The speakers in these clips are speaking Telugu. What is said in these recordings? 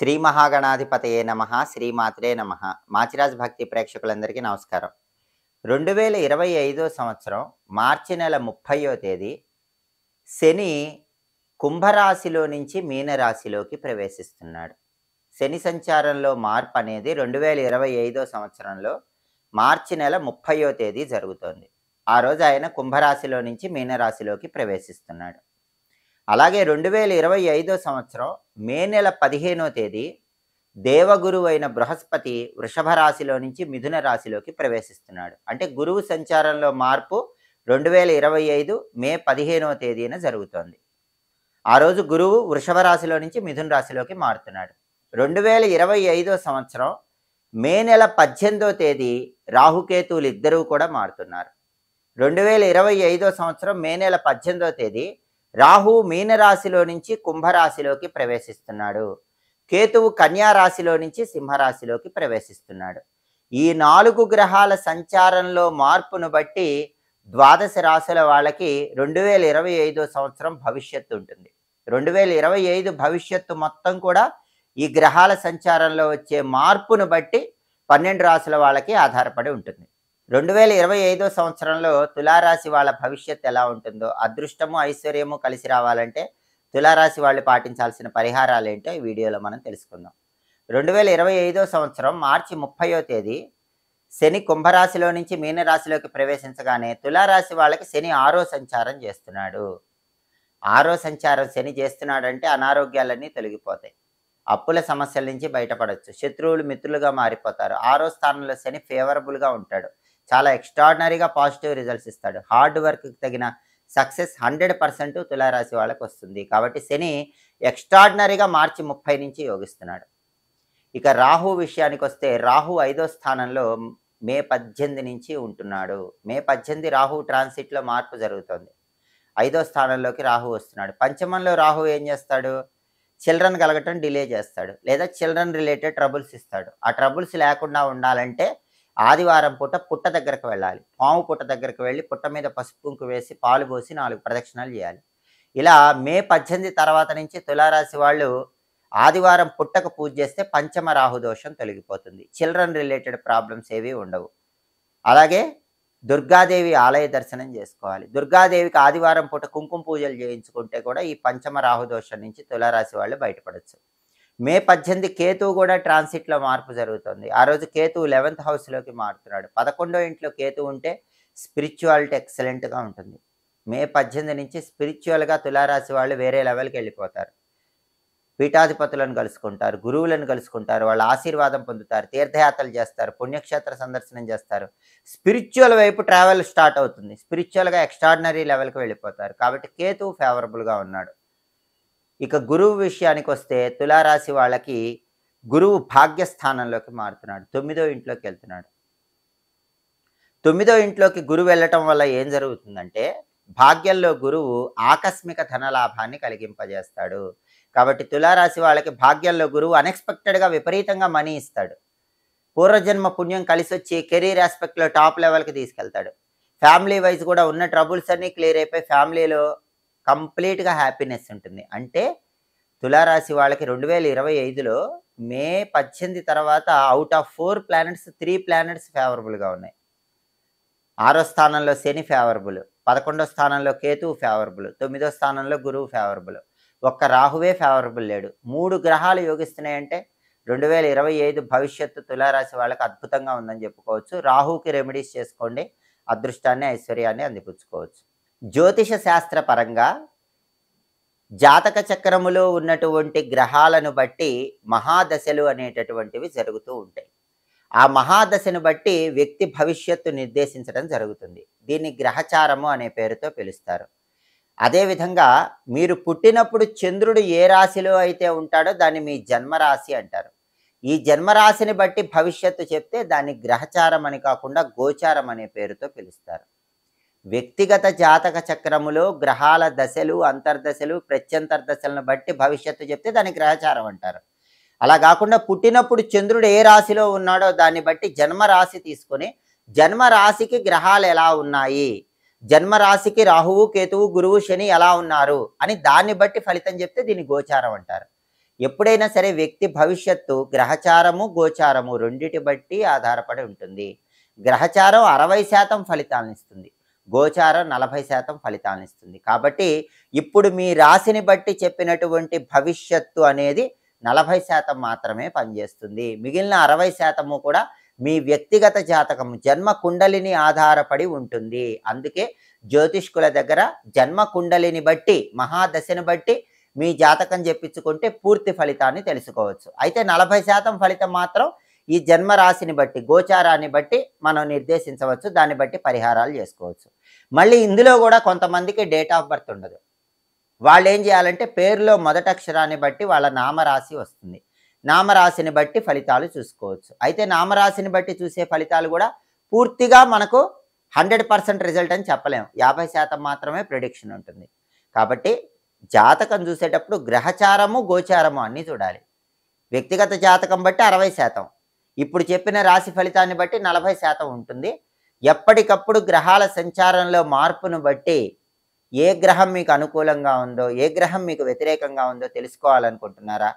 శ్రీ మహాగణాధిపతయే నమః శ్రీమాత్రే నమః మాచిరాజ్ భక్తి ప్రేక్షకులందరికీ నమస్కారం. 2025 సంవత్సరం మార్చి నెల 30వ తేదీ శని కుంభరాశిలో నుంచి మీనరాశిలోకి ప్రవేశిస్తున్నాడు. శని సంచారంలో మార్పు అనేది 2025 సంవత్సరంలో మార్చి నెల 30వ తేదీ జరుగుతోంది. ఆ రోజు ఆయన కుంభరాశిలో నుంచి మీనరాశిలోకి ప్రవేశిస్తున్నాడు. అలాగే 2025 సంవత్సరం మే నెల 15వ తేదీ దేవగురువు అయిన బృహస్పతి వృషభ రాశిలో నుంచి మిథున రాశిలోకి ప్రవేశిస్తున్నాడు. అంటే గురువు సంచారంలో మార్పు 2025 మే 15వ తేదీన జరుగుతోంది. ఆ రోజు గురువు వృషభ రాశిలో నుంచి మిథున రాశిలోకి మారుతున్నాడు. 2025 సంవత్సరం మే నెల 18వ తేదీ రాహుకేతువులు ఇద్దరూ కూడా మారుతున్నారు. 2025 సంవత్సరం మే నెల 18వ తేదీ రాహు మీనరాశిలో నుంచి కుంభరాశిలోకి ప్రవేశిస్తున్నాడు. కేతువు కన్యా రాశిలో నుంచి సింహరాశిలోకి ప్రవేశిస్తున్నాడు. ఈ 4 గ్రహాల సంచారంలో మార్పును బట్టి ద్వాదశ రాశుల వాళ్ళకి 2025 సంవత్సరం భవిష్యత్తు ఉంటుంది. 2025 భవిష్యత్తు మొత్తం కూడా ఈ గ్రహాల సంచారంలో వచ్చే మార్పును బట్టి 12 రాశుల వాళ్ళకి ఆధారపడి ఉంటుంది. 2025 సంవత్సరంలో తులారాశి వాళ్ళ భవిష్యత్తు ఎలా ఉంటుందో, అదృష్టము ఐశ్వర్యము కలిసి రావాలంటే తులారాశి వాళ్ళు పాటించాల్సిన పరిహారాలు ఏంటో ఈ వీడియోలో మనం తెలుసుకుందాం. 2025 సంవత్సరం మార్చి 30వ తేదీ శని కుంభరాశిలో నుంచి మీనరాశిలోకి ప్రవేశించగానే తులారాశి వాళ్ళకి శని 6వ సంచారం చేస్తున్నాడు. 6వ సంచారం శని చేస్తున్నాడంటే అనారోగ్యాలన్నీ తొలగిపోతాయి, అప్పుల సమస్యల నుంచి బయటపడవచ్చు, శత్రువులు మిత్రులుగా మారిపోతారు. 6వ స్థానంలో శని ఫేవరబుల్గా ఉంటాడు, చాలా ఎక్స్ట్రాడినరీగా పాజిటివ్ రిజల్ట్స్ ఇస్తాడు. హార్డ్ వర్క్కి తగిన సక్సెస్ 100% తులారాశి వాళ్ళకి వస్తుంది. కాబట్టి శని ఎక్స్ట్రాడినరీగా మార్చి 30 నుంచి యోగిస్తున్నాడు. ఇక రాహు విషయానికి వస్తే రాహు 5వ స్థానంలో మే 18 నుంచి ఉంటున్నాడు. మే 18 రాహు ట్రాన్సిట్లో మార్పు జరుగుతుంది. 5వ స్థానంలోకి రాహు వస్తున్నాడు. పంచమంలో రాహు ఏం చేస్తాడు? చిల్డ్రన్ కలగటం డిలే చేస్తాడు, లేదా చిల్డ్రన్ రిలేటెడ్ ట్రబుల్స్ ఇస్తాడు. ఆ ట్రబుల్స్ లేకుండా ఉండాలంటే ఆదివారం పూట పుట్ట దగ్గరకు వెళ్ళాలి. పాము పుట్ట దగ్గరకు వెళ్ళి పుట్ట మీద పసుపు కుంకు వేసి పాలు పోసి 4 ప్రదక్షిణాలు చేయాలి. ఇలా మే 18 తర్వాత నుంచి తులారాశి వాళ్ళు ఆదివారం పుట్టకు పూజ చేస్తే పంచమ రాహు దోషం తొలగిపోతుంది. చిల్డ్రన్ రిలేటెడ్ ప్రాబ్లమ్స్ ఏవి ఉండవు. అలాగే దుర్గాదేవి ఆలయ దర్శనం చేసుకోవాలి. దుర్గాదేవికి ఆదివారం పూట కుంకుమ పూజలు చేయించుకుంటే కూడా ఈ పంచమ రాహు దోషం నుంచి తులారాశి వాళ్ళు బయటపడవచ్చు. మే 18 కేతువు కూడా ట్రాన్సిట్లో మార్పు జరుగుతుంది. ఆ రోజు కేతువు 11th హౌస్లోకి మారుతున్నాడు. 11వ ఇంట్లో కేతువు ఉంటే స్పిరిచువాలిటీ ఎక్సలెంట్గా ఉంటుంది. మే 18 నుంచి స్పిరిచువల్గా తులారాశి వాళ్ళు వేరే లెవెల్కి వెళ్ళిపోతారు. పీఠాధిపతులను కలుసుకుంటారు, గురువులను కలుసుకుంటారు, వాళ్ళ ఆశీర్వాదం పొందుతారు, తీర్థయాత్రలు చేస్తారు, పుణ్యక్షేత్ర సందర్శనం చేస్తారు. స్పిరిచువల్ వైపు ట్రావెల్ స్టార్ట్ అవుతుంది. స్పిరిచువల్గా ఎక్స్ట్రాడినరీ లెవెల్కి వెళ్ళిపోతారు. కాబట్టి కేతువు ఫేవరబుల్గా ఉన్నాడు. ఇక గురువు విషయానికి వస్తే తులారాశి వాళ్ళకి గురువు భాగ్యస్థానంలోకి మారుతున్నాడు. 9వ ఇంట్లోకి వెళ్తున్నాడు. 9వ ఇంట్లోకి గురువు వెళ్ళటం వల్ల ఏం జరుగుతుందంటే భాగ్యంలో గురువు ఆకస్మిక ధనలాభాన్ని కలిగింపజేస్తాడు. కాబట్టి తులారాశి వాళ్ళకి భాగ్యంలో గురువు అన్ఎక్స్పెక్టెడ్గా విపరీతంగా మనీ ఇస్తాడు. పూర్వజన్మ పుణ్యం కలిసి వచ్చి కెరీర్ ఆస్పెక్ట్లో టాప్ లెవెల్కి తీసుకెళ్తాడు. ఫ్యామిలీ వైజ్ కూడా ఉన్న ట్రబుల్స్ అన్నీ క్లియర్ అయిపోయి ఫ్యామిలీలో కంప్లీట్గా హ్యాపీనెస్ ఉంటుంది. అంటే తులారాశి వాళ్ళకి 2025లో మే 18 తర్వాత అవుట్ ఆఫ్ 4 ప్లానెట్స్ 3 ప్లానెట్స్ ఫేవరబుల్గా ఉన్నాయి. 6వ స్థానంలో శని ఫేవరబుల్, 11వ స్థానంలో కేతువు ఫేవరబుల్, 9వ స్థానంలో గురువు ఫేవరబుల్, ఒక్క రాహువే ఫేవరబుల్ లేడు. 3 గ్రహాలు యోగిస్తున్నాయంటే 2025 భవిష్యత్తు తులారాశి వాళ్ళకి అద్భుతంగా ఉందని చెప్పుకోవచ్చు. రాహుకి రెమెడీస్ చేసుకోండి, అదృష్టాన్ని ఐశ్వర్యాన్ని అందిపుచ్చుకోవచ్చు. జ్యోతిష శాస్త్ర పరంగా జాతక చక్రములో ఉన్నటువంటి గ్రహాలను బట్టి మహాదశలు అనేటటువంటివి జరుగుతూ ఉంటాయి. ఆ మహాదశను బట్టి వ్యక్తి భవిష్యత్తు నిర్దేశించడం జరుగుతుంది. దీన్ని గ్రహచారము అనే పేరుతో పిలుస్తారు. అదేవిధంగా మీరు పుట్టినప్పుడు చంద్రుడు ఏ రాశిలో అయితే ఉంటాడో దాన్ని మీ జన్మరాశి అంటారు. ఈ జన్మరాశిని బట్టి భవిష్యత్తు చెప్తే దాన్ని గ్రహచారం అని కాకుండా గోచారం అనే పేరుతో పిలుస్తారు. వ్యక్తిగత జాతక చక్రములో గ్రహాల దశలు, అంతర్దశలు, ప్రత్యంతర్దశలను బట్టి భవిష్యత్తు చెప్తే దాన్ని గ్రహచారం అంటారు. అలా కాకుండా పుట్టినప్పుడు చంద్రుడు ఏ రాశిలో ఉన్నాడో దాన్ని బట్టి జన్మరాశి తీసుకొని జన్మరాశికి గ్రహాలు ఎలా ఉన్నాయి, జన్మరాశికి రాహువు కేతువు గురువు శని ఎలా ఉన్నారు అని దాన్ని బట్టి ఫలితం చెప్తే దీన్ని గోచారం అంటారు. ఎప్పుడైనా సరే వ్యక్తి భవిష్యత్తు గ్రహచారము, గోచారము రెండిటి బట్టి ఆధారపడి ఉంటుంది. గ్రహచారం 60% ఫలితాలనిస్తుంది. గోచారం 40% ఫలితాలనిస్తుంది. కాబట్టి ఇప్పుడు మీ రాశిని బట్టి చెప్పినటువంటి భవిష్యత్తు అనేది 40% మాత్రమే పనిచేస్తుంది. మిగిలిన 60% కూడా మీ వ్యక్తిగత జాతకం జన్మ కుండలిని ఆధారపడి ఉంటుంది. అందుకే జ్యోతిష్కుల దగ్గర జన్మ కుండలిని బట్టి, మహాదశని బట్టి మీ జాతకం చెప్పించుకుంటే పూర్తి ఫలితాన్ని తెలుసుకోవచ్చు. అయితే 40% ఫలితం మాత్రం ఈ జన్మ రాశిని బట్టి, గోచారాన్ని బట్టి మనం నిర్దేశించవచ్చు. దాన్ని బట్టి పరిహారాలు చేసుకోవచ్చు. మళ్ళీ ఇందులో కూడా కొంతమందికి డేట్ ఆఫ్ బర్త్ ఉండదు. వాళ్ళు ఏం చేయాలంటే పేరులో మొదటి అక్షరాన్ని బట్టి వాళ్ళ నామరాశి వస్తుంది. నామరాశిని బట్టి ఫలితాలు చూసుకోవచ్చు. అయితే నామరాశిని బట్టి చూసే ఫలితాలు కూడా పూర్తిగా మనకు 100% రిజల్ట్ అని చెప్పలేము. 50% మాత్రమే ప్రిడిక్షన్ ఉంటుంది. కాబట్టి జాతకం చూసేటప్పుడు గ్రహచారము, గోచారము అన్నీ చూడాలి. వ్యక్తిగత జాతకం బట్టి 60%, ఇప్పుడు చెప్పిన రాశి ఫలితాన్ని బట్టి 40% ఉంటుంది. ఎప్పటికప్పుడు గ్రహాల సంచారంలో మార్పును బట్టి ఏ గ్రహం మీకు అనుకూలంగా ఉందో, ఏ గ్రహం మీకు వ్యతిరేకంగా ఉందో తెలుసుకోవాలనుకుంటున్నారా?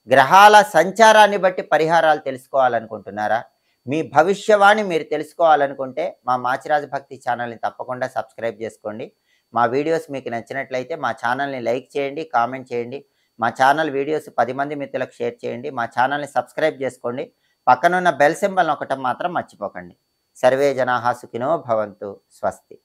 గ్రహాల సంచారాన్ని బట్టి పరిహారాలు తెలుసుకోవాలనుకుంటున్నారా? మీ భవిష్యవాణి మీరు తెలుసుకోవాలనుకుంటే మా మాచిరాజు భక్తి ఛానల్ని తప్పకుండా సబ్స్క్రైబ్ చేసుకోండి. మా వీడియోస్ మీకు నచ్చినట్లయితే మా ఛానల్ని లైక్ చేయండి, కామెంట్ చేయండి. మా ఛానల్ వీడియోస్ 10 మంది మిత్రులకు షేర్ చేయండి. మా ఛానల్ని సబ్స్క్రైబ్ చేసుకోండి. పక్కనున్న బెల్ సింబల్ నొక్కటం మాత్రం మర్చిపోకండి. సర్వే జనాః సుఖినో భవంతు. స్వస్తి.